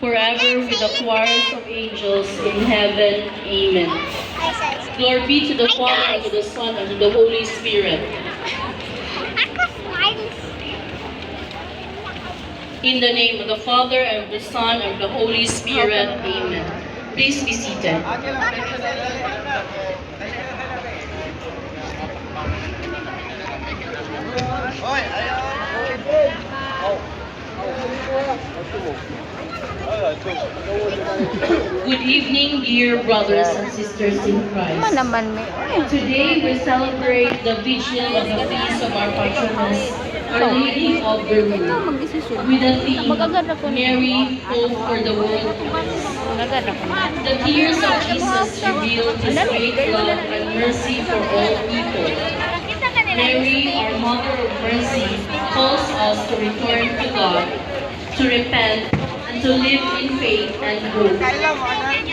forever with the choirs of angels in heaven. Amen. Glory be to the Father, and to the Son, and to the Holy Spirit. In the name of the Father, and of the Son, and of the Holy Spirit. Amen. Please be seated. Good evening, dear brothers and sisters in Christ. Today we celebrate the vigil of the feast of our patroness, Our Lady of Bermuda, with the theme, Mary, Hope for the World. The tears of Jesus reveal His great love and mercy for all people. Mary, our Mother of Mercy, calls us to return to God, to repent, and to live in faith and hope.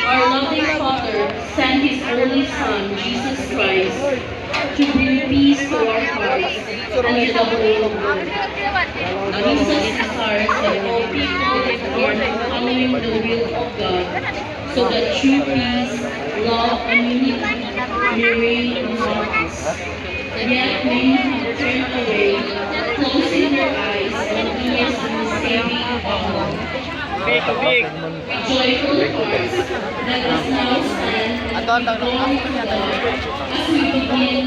Our loving Father sent His only Son, Jesus Christ, to bring peace to our hearts and to the whole world. Jesus desires that all people begin following the will of God, so that true peace, love, and unity may reign among us. Yet many have turned away, closing their eyes and ears to the saving power. With joyful hearts, let us now stand and glory to God as we begin